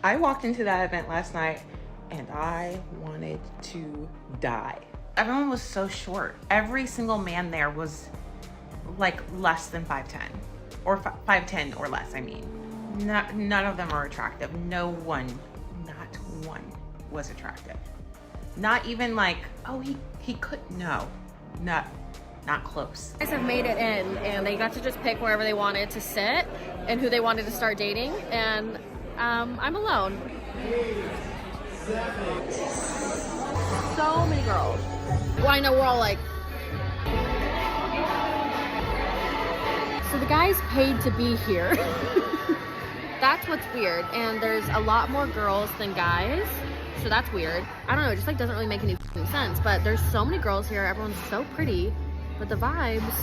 I walked into that event last night and I wanted to die. Everyone was so short. Every single man there was like less than 5'10", or 5'10" or less, I mean. None of them are attractive. No one, not one was attractive. Not even like, oh, he could, no, not close. Guys have made it in and they got to just pick wherever they wanted to sit and who they wanted to start dating, and I'm alone. So many girls. Well, I know we're all like, so the guys paid to be here. That's what's weird, and there's a lot more girls than guys, so that's weird. I don't know, it just like doesn't really make any sense, but there's so many girls here, everyone's so pretty, but the vibes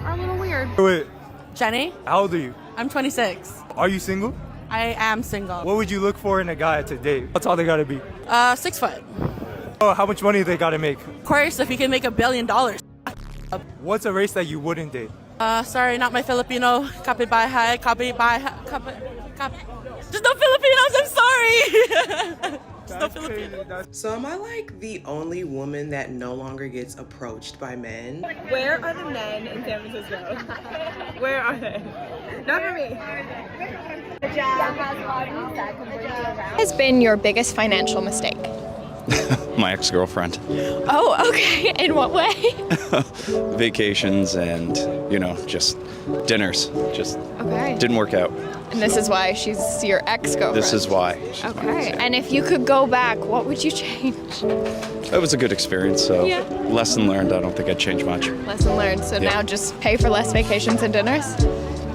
are a little weird. Wait, Jenny, how old are you? I'm 26. Are you single? I am single. What would you look for in a guy to date? What's all they gotta be? 6 foot. Oh, how much money they gotta make? Of course, if he can make $1 billion. What's a race that you wouldn't date? Sorry, not my Filipino. Kapitbahay, There's no Filipinos, I'm sorry. There's no Filipinos. So am I like the only woman that no longer gets approached by men? Where are the men in San Francisco? Where are they? Not for me. Has been your biggest financial mistake? My ex-girlfriend. Oh, okay. In what way? Vacations and, just dinners. Just Okay. didn't work out. And this is why she's your ex-girlfriend? This is why. She's my Okay. ex, yeah. And if you could go back, what would you change? It was a good experience, so Yeah. lesson learned. I don't think I'd change much. Lesson learned. So Yeah. now just pay for less vacations and dinners?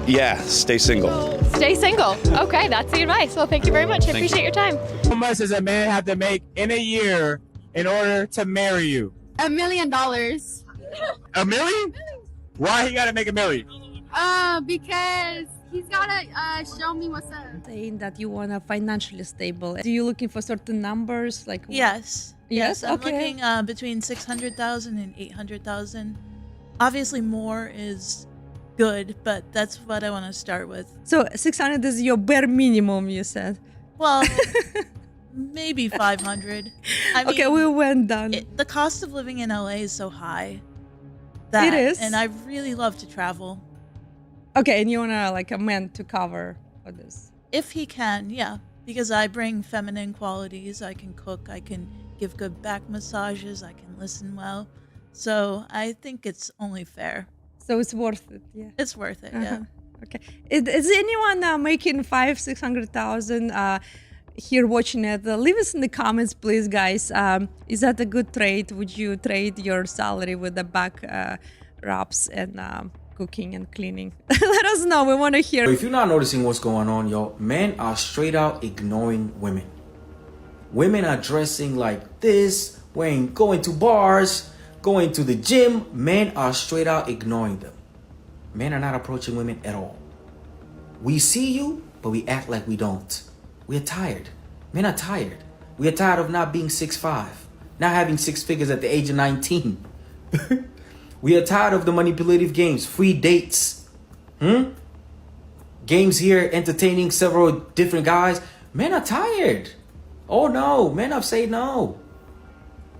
Yeah, stay single. Stay single. Okay, that's the advice. Well, thank you very much. I Thank you. appreciate your time. How much does a man have to make in a year in order to marry you? $1 million. $1 million? Why he gotta make $1 million? Because he's gotta show me what's up. Saying that you want to financially stable. Do you looking for certain numbers like? Yes. Yes. I'm Okay. looking between 600,000 and 800,000. Obviously, more is good, but that's what I want to start with. So 600 is your bare minimum, you said. Well, maybe 500. I Okay, mean, we went down. the cost of living in LA is so high. That, It is. and I really love to travel. Okay, and you wanna like a man to cover for this. If he can, yeah. Because I bring feminine qualities. I can cook. I can give good back massages. I can listen well. So I think it's only fair. So it's worth it, yeah. It's worth it, yeah. Okay. Is anyone making 600,000 here watching it? Leave us in the comments, please, guys. Is that a good trade? Would you trade your salary with the back rubs and cooking and cleaning? Let us know. We want to hear. If you're not noticing what's going on, yo, men are straight out ignoring women. Women are dressing like this, going to bars, going to the gym. Men are straight out ignoring them. Men are not approaching women at all. We see you, but we act like we don't. We're tired. Men are tired. We are tired of not being 6'5", not having 6 figures at the age of 19. We are tired of the manipulative games, free dates. Games here entertaining several different guys. Men are tired. Oh no, men have said no.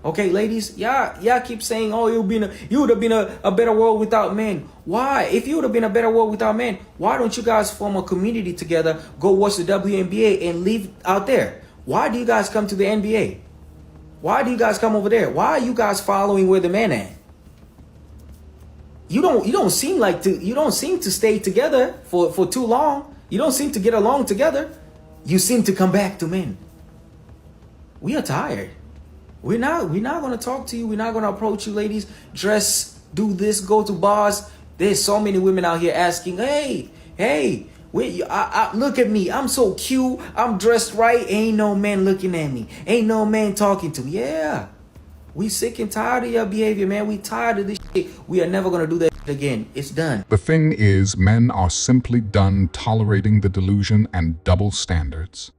Okay, ladies, y'all keep saying, oh, you would have been a better world without men. Why? If you would have been a better world without men, why don't you guys form a community together, go watch the WNBA and live out there? Why do you guys come to the NBA? Why do you guys come over there? Why are you guys following where the men at? You don't seem to stay together for too long. You don't seem to get along together. You seem to come back to men. We are tired. We're not going to talk to you. We're not going to approach you, ladies. Dress, do this, go to bars. There's so many women out here asking, hey, look at me. I'm so cute. I'm dressed right. Ain't no man looking at me. Ain't no man talking to me. Yeah. We sick and tired of your behavior, man. We tired of this shit. We are never going to do that shit again. It's done. The thing is, men are simply done tolerating the delusion and double standards.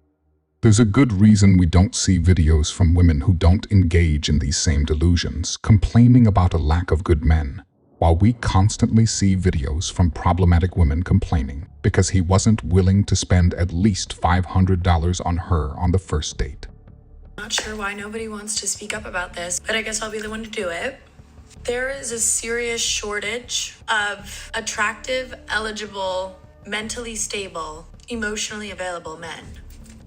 There's a good reason we don't see videos from women who don't engage in these same delusions, complaining about a lack of good men. while we constantly see videos from problematic women complaining because he wasn't willing to spend at least $500 on her on the first date. Not sure why nobody wants to speak up about this, but I guess I'll be the one to do it. There is a serious shortage of attractive, eligible, mentally stable, emotionally available men.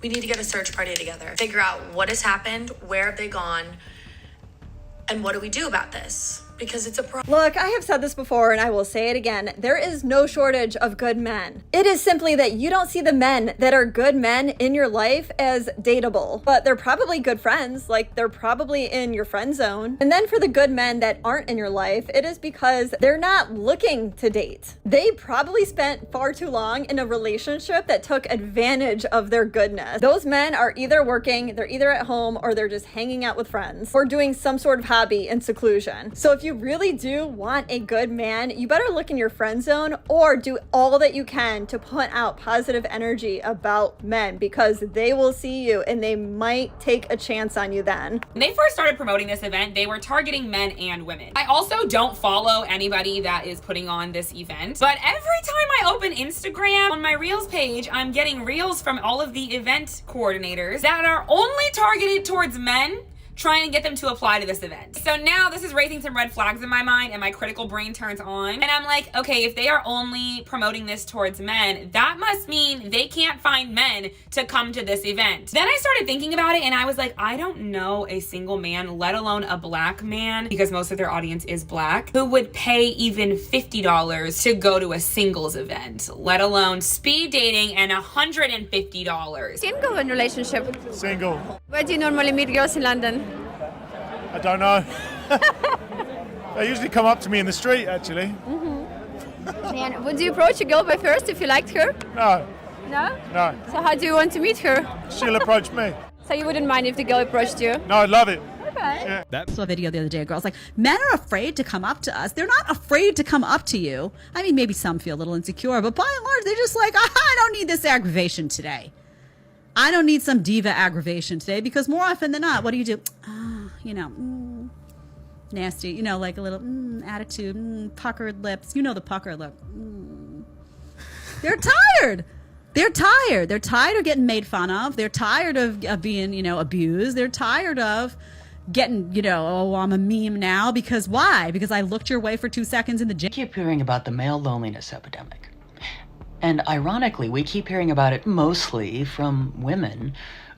We need to get a search party together, figure out what has happened, where have they gone, and what do we do about this? Because it's a problem. Look, I have said this before and I will say it again. There is no shortage of good men. It is simply that you don't see the men that are good men in your life as dateable. But they're probably good friends, like they're probably in your friend zone. And then for the good men that aren't in your life, it is because they're not looking to date. They probably spent far too long in a relationship that took advantage of their goodness. Those men are either working, they're either at home, or they're just hanging out with friends, or doing some sort of hobby in seclusion. So if you really do want a good man, you better look in your friend zone or do all that you can to put out positive energy about men, because they will see you and they might take a chance on you then. When they first started promoting this event, they were targeting men and women. I also don't follow anybody that is putting on this event, but every time I open Instagram on my Reels page, I'm getting Reels from all of the event coordinators that are only targeted towards men, trying to get them to apply to this event. So now this is raising some red flags in my mind and my critical brain turns on. And I'm like, okay, if they are only promoting this towards men, that must mean they can't find men to come to this event. Then I started thinking about it and I was like, I don't know a single man, let alone a black man, because most of their audience is black, who would pay even $50 to go to a singles event, let alone speed dating and $150. Single in relationship. Single. Where do you normally meet girls in London? I don't know. They usually come up to me in the street, actually. And would you approach a girl by first if you liked her? No. No? No. So how do you want to meet her? She'll approach me. So you wouldn't mind if the girl approached you? No, I'd love it. Okay. Yeah. I saw a video the other day. A girl's like, men are afraid to come up to us. They're not afraid to come up to you. I mean, maybe some feel a little insecure, but by and large, they're just like, I don't need this aggravation today. I don't need some diva aggravation today, because more often than not, what do? Nasty, like a little attitude, puckered lips. You know the puckered lip. They're tired. They're tired. They're tired of getting made fun of. They're tired of being, abused. They're tired of getting, oh, I'm a meme now. Because why? Because I looked your way for 2 seconds in the gym. We keep hearing about the male loneliness epidemic. And ironically, we keep hearing about it mostly from women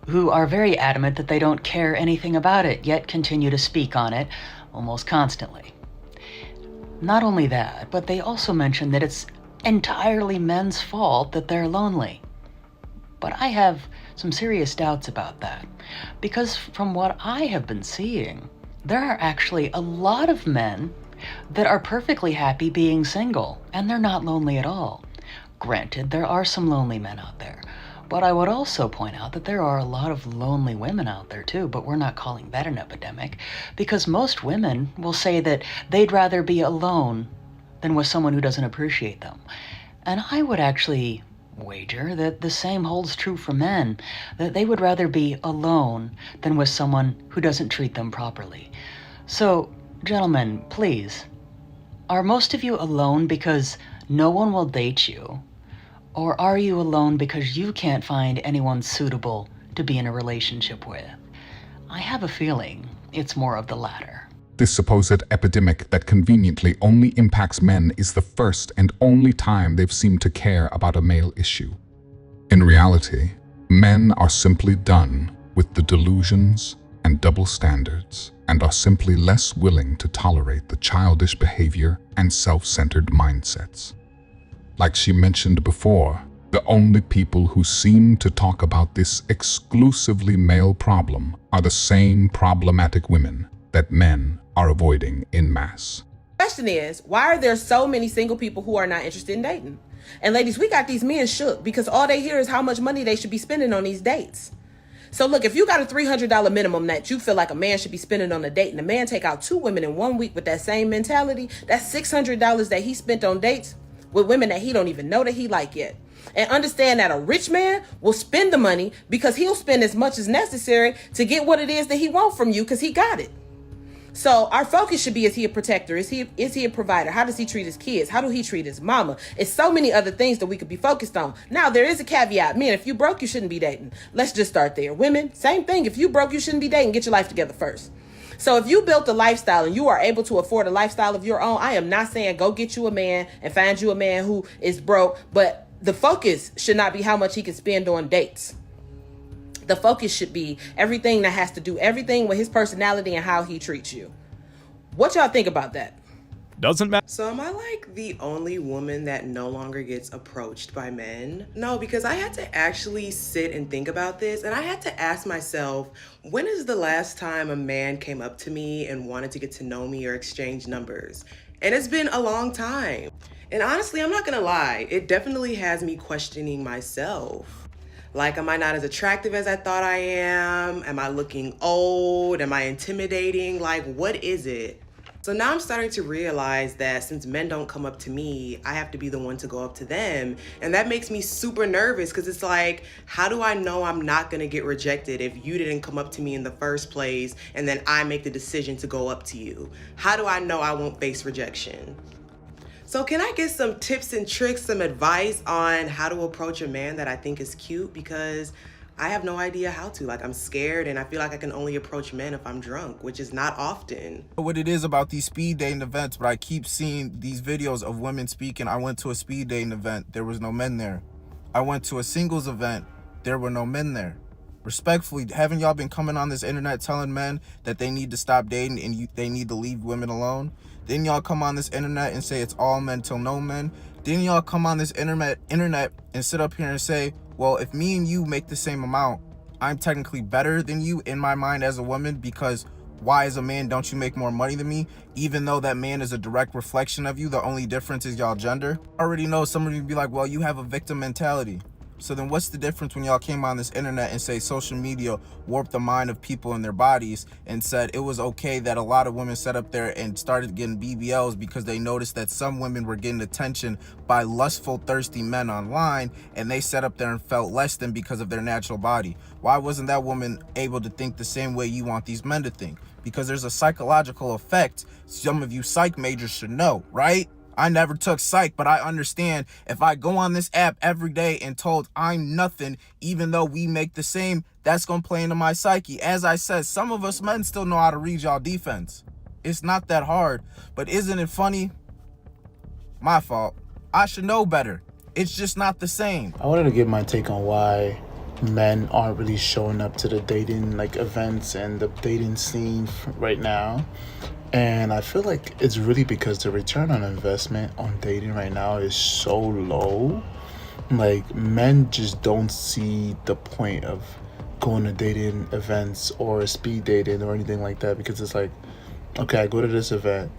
who are very adamant that they don't care anything about it, yet continue to speak on it almost constantly. Not only that, but they also mention that it's entirely men's fault that they're lonely. But I have some serious doubts about that, because from what I have been seeing, there are actually a lot of men that are perfectly happy being single, and they're not lonely at all. Granted, there are some lonely men out there, but I would also point out that there are a lot of lonely women out there too, but we're not calling that an epidemic, because most women will say that they'd rather be alone than with someone who doesn't appreciate them. And I would actually wager that the same holds true for men, that they would rather be alone than with someone who doesn't treat them properly. So, gentlemen, please, are most of you alone because no one will date you? Or are you alone because you can't find anyone suitable to be in a relationship with? I have a feeling it's more of the latter. This supposed epidemic that conveniently only impacts men is the first and only time they've seemed to care about a male issue. In reality, men are simply done with the delusions and double standards, and are simply less willing to tolerate the childish behavior and self-centered mindsets. Like she mentioned before, the only people who seem to talk about this exclusively male problem are the same problematic women that men are avoiding en masse. Question is, why are there so many single people who are not interested in dating? And ladies, we got these men shook because all they hear is how much money they should be spending on these dates. So look, if you got a $300 minimum that you feel like a man should be spending on a date, and a man take out 2 women in 1 week with that same mentality, that's $600 that he spent on dates with women that he don't even know that he like yet. And understand that a rich man will spend the money because he'll spend as much as necessary to get what it is that he wants from you, because he got it. So our focus should be, is he a protector? Is he a provider? How does he treat his kids? How do he treat his mama? It's so many other things that we could be focused on. Now, there is a caveat. Men, if you broke, you shouldn't be dating. Let's just start there. Women, same thing. If you broke, you shouldn't be dating. Get your life together first. So if you built a lifestyle and you are able to afford a lifestyle of your own, I am not saying go get you a man and find you a man who is broke, but the focus should not be how much he can spend on dates. The focus should be everything that has to do everything with his personality and how he treats you. What y'all think about that? Doesn't matter. So am I like the only woman that no longer gets approached by men? No, because I had to actually sit and think about this, and I had to ask myself, when is the last time a man came up to me and wanted to get to know me or exchange numbers? And it's been a long time. And honestly, I'm not gonna lie, it definitely has me questioning myself. Like, am I not as attractive as I thought I am? Am I looking old? Am I intimidating? Like, what is it? So now I'm starting to realize that since men don't come up to me, I have to be the one to go up to them. And that makes me super nervous because it's like, how do I know I'm not gonna get rejected if you didn't come up to me in the first place and then I make the decision to go up to you? How do I know I won't face rejection? So can I get some tips and tricks, some advice on how to approach a man that I think is cute? Because I have no idea how to. Like, I'm scared and I feel like I can only approach men if I'm drunk, which is not often. What it is about these speed dating events, but I keep seeing these videos of women speaking. I went to a speed dating event, there was no men there. I went to a singles event, there were no men there. Respectfully, haven't y'all been coming on this internet telling men that they need to stop dating and they need to leave women alone? Didn't y'all come on this internet and say it's all men till no men? Didn't y'all come on this internet and sit up here and say, well, if me and you make the same amount, I'm technically better than you in my mind as a woman, because why as a man don't you make more money than me? Even though that man is a direct reflection of you, the only difference is y'all gender. I already know some of you be like, well, you have a victim mentality. So then what's the difference when y'all came on this internet and say social media warped the mind of people in their bodies and said it was okay that a lot of women sat up there and started getting BBLs because they noticed that some women were getting attention by lustful, thirsty men online, and they sat up there and felt less than because of their natural body? Why wasn't that woman able to think the same way you want these men to think? Because there's a psychological effect some of you psych majors should know, right? I never took psych, but I understand if I go on this app every day and told I'm nothing, even though we make the same, that's going to play into my psyche. As I said, some of us men still know how to read y'all defense. It's not that hard, but isn't it funny? My fault. I should know better. It's just not the same. I wanted to give my take on why men aren't really showing up to the dating events and the dating scene right now. And I feel like it's really because the return on investment on dating right now is so low. Like, men just don't see the point of going to dating events or speed dating or anything like that, because it's like, okay, I go to this event,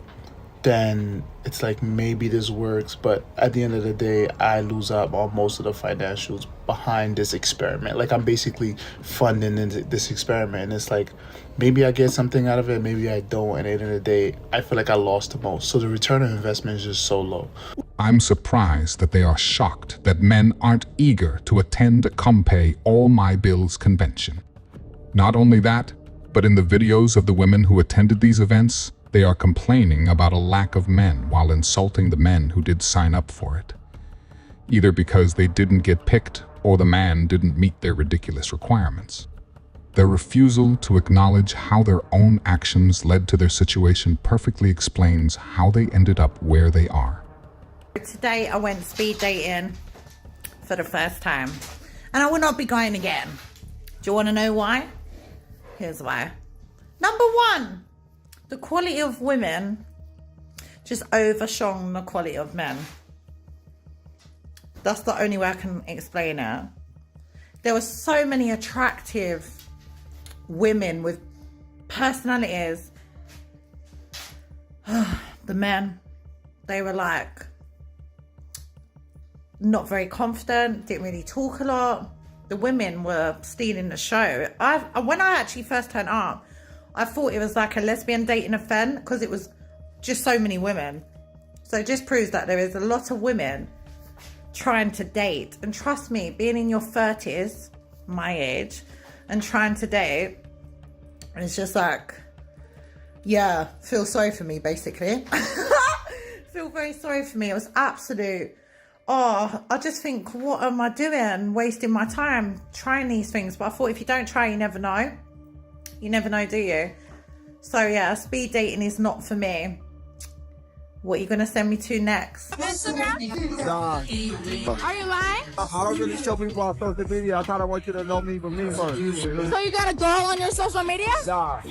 then it's like maybe this works, but at the end of the day, I lose out on most of the financials behind this experiment. Like, I'm basically funding this experiment, and it's like, maybe I get something out of it, maybe I don't, and at the end of the day, I feel like I lost the most. So the return on investment is just so low. I'm surprised that they are shocked that men aren't eager to attend a Come Pay All My Bills convention. Not only that, but in the videos of the women who attended these events, they are complaining about a lack of men while insulting the men who did sign up for it. Either because they didn't get picked or the man didn't meet their ridiculous requirements. Their refusal to acknowledge how their own actions led to their situation perfectly explains how they ended up where they are. Today I went speed dating for the first time, and I will not be going again. Do you want to know why? Here's why. Number one, the quality of women just overshone the quality of men. That's the only way I can explain it. There were so many attractive women with personalities. The men, they were like not very confident, didn't really talk a lot. The women were stealing the show. When I actually first turned up, I thought it was like a lesbian dating event because it was just so many women. So it just proves that there is a lot of women trying to date. And trust me, being in your 30s, my age, and trying to date, it's just like, yeah, feel sorry for me, basically. Feel very sorry for me. It was absolute. Oh, I just think, what am I doing? Wasting my time trying these things. But I thought, if you don't try, you never know. You never know, do you? So yeah, speed dating is not for me. What are you gonna send me to next? Nah. Are you lying? I don't really show people on social media. I kind of want you to know me for me first. So you got a girl on your social media? Nah.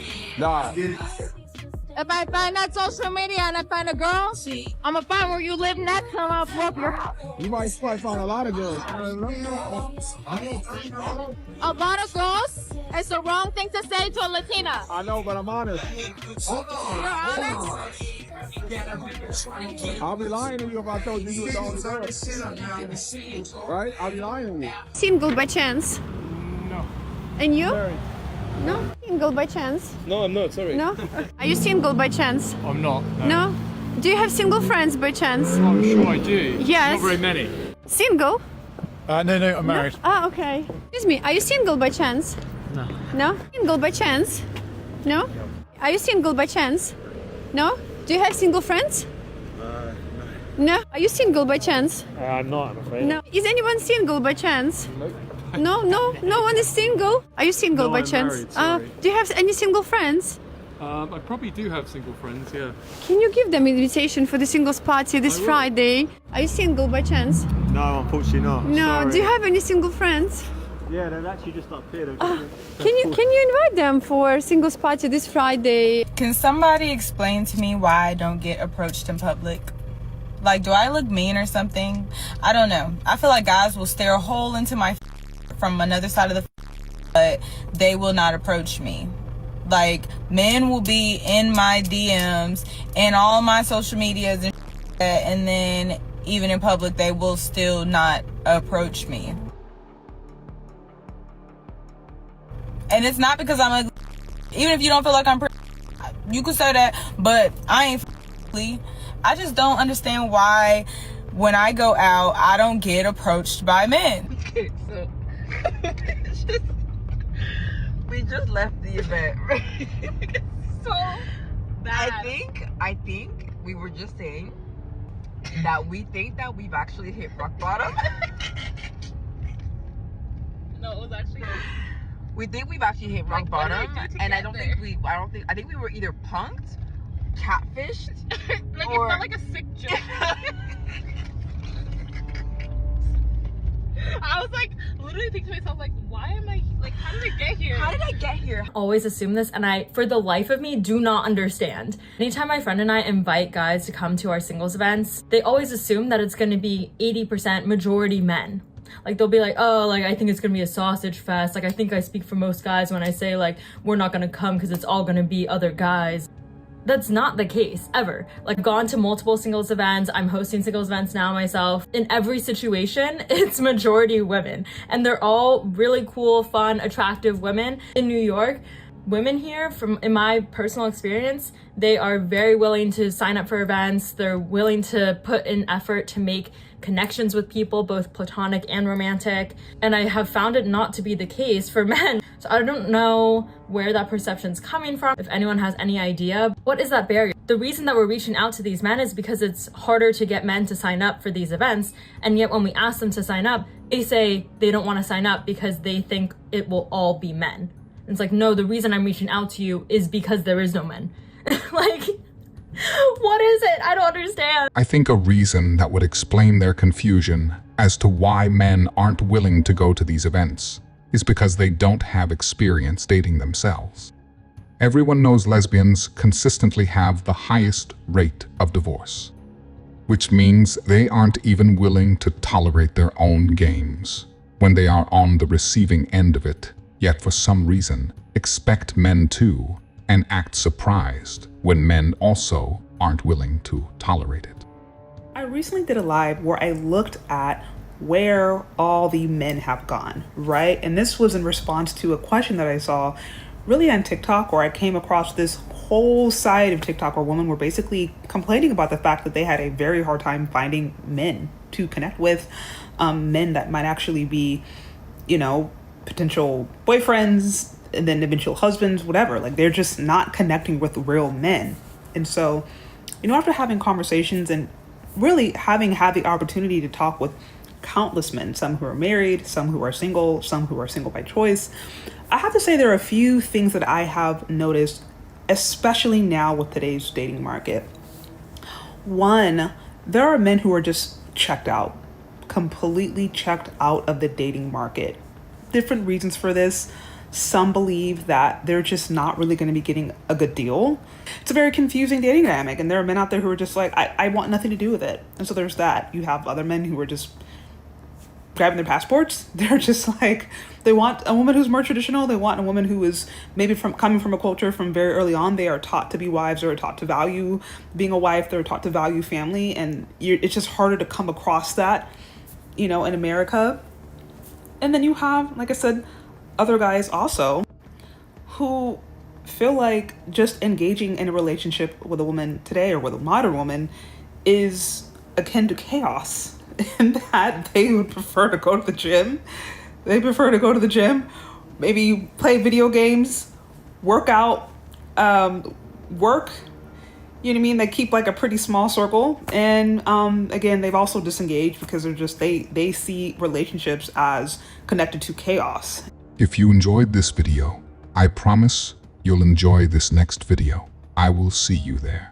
If I find that social media and I find a girl, I'm gonna find where you live next and I'll blow up your house. You might find a lot of girls. A lot of girls? It's the wrong thing to say to a Latina. I know, but I'm honest. You're honest? I'll be lying to you if I told you you were the only girl. Right? I'll be lying to you. Single by chance? No. And you? Married. No? Single by chance? No, I'm not. Sorry. No? Are you single by chance? I'm not. No? Do you have single friends by chance? I'm sure I do. Yes. Not very many. Single? No, I'm married. Ah, okay. Excuse me, are you single by chance? No. No? Single by chance? No? Are you single by chance? No? Do you have single friends? No. Are you single by chance? I'm not, I'm afraid. No. Is anyone single by chance? Nope. No one is single. Are you single No, by I'm chance? married, sorry. Do you have any single friends? I probably do have single friends, yeah. Can you give them invitation for the singles party this Friday? Are you single by chance? No, unfortunately not. No. Sorry. Do you have any single friends? Yeah, they're actually just up here. Can you invite them for singles party this Friday? Can somebody explain to me why I don't get approached in public? Like, do I look mean or something? I don't know. I feel like guys will stare a hole into my from another side of the but they will not approach me. Like, men will be in my DMs and all my social medias and then even in public they will still not approach me. And it's not because I'm ugly. Even if you don't feel like I'm pretty, you could say that, but I ain't ugly. I just don't understand why when I go out, I don't get approached by men. Okay, so we just left the event, right? So bad. I think we were just saying that we think that we've actually hit rock bottom. No, it was actually. We think we've actually hit rock bottom, and I think we were either punked, catfished, Like, or it felt like a sick joke. I was like, literally thinking to myself, like, why am I, like, how did I get here? How did I get here? Always assume this, and I, for the life of me, do not understand. Anytime my friend and I invite guys to come to our singles events, they always assume that it's going to be 80% majority men. Like, they'll be like, oh, like, I think it's gonna be a sausage fest. Like, I think I speak for most guys when I say, like, we're not gonna come because it's all gonna be other guys. That's not the case, ever. Like, I've gone to multiple singles events. I'm hosting singles events now myself. In every situation, it's majority women. And they're all really cool, fun, attractive women. In New York, women here, in my personal experience, they are very willing to sign up for events. They're willing to put in effort to make connections with people, both platonic and romantic. And I have found it not to be the case for men. So I don't know where that perception's coming from. If anyone has any idea, what is that barrier? The reason that we're reaching out to these men is because it's harder to get men to sign up for these events. And yet when we ask them to sign up, they say they don't want to sign up because they think it will all be men. And it's like, no, the reason I'm reaching out to you is because there is no men. Like, what is it? I don't understand. I think a reason that would explain their confusion as to why men aren't willing to go to these events is because they don't have experience dating themselves. Everyone knows lesbians consistently have the highest rate of divorce, which means they aren't even willing to tolerate their own games when they are on the receiving end of it, yet for some reason expect men to and act surprised when men also aren't willing to tolerate it. I recently did a live where I looked at where all the men have gone, right? And this was in response to a question that I saw really on TikTok, where I came across this whole side of TikTok where women were basically complaining about the fact that they had a very hard time finding men to connect with, men that might actually be, you know, potential boyfriends, and then eventual husbands, whatever. Like, they're just not connecting with real men. And so, after having conversations and really having had the opportunity to talk with countless men, some who are married, some who are single by choice, I have to say there are a few things that I have noticed, especially now with today's dating market. One, there are men who are just checked out, completely checked out of the dating market. Different reasons for this. Some believe that they're just not really going to be getting a good deal. It's a very confusing dating dynamic, and there are men out there who are just like, I want nothing to do with it. And so there's that. You have other men who are just grabbing their passports. They're just like, they want a woman who's more traditional. They want a woman who is maybe coming from a culture from very early on. They are taught to be wives, or are taught to value being a wife. They're taught to value family, and it's just harder to come across that, in America. And then you have, like I said, other guys also who feel like just engaging in a relationship with a woman today, or with a modern woman, is akin to chaos, and that they would prefer to go to the gym. They prefer to go to the gym, maybe play video games, work out, work. You know what I mean? They keep like a pretty small circle. And again, they've also disengaged because they're just, they see relationships as connected to chaos. If you enjoyed this video, I promise you'll enjoy this next video. I will see you there.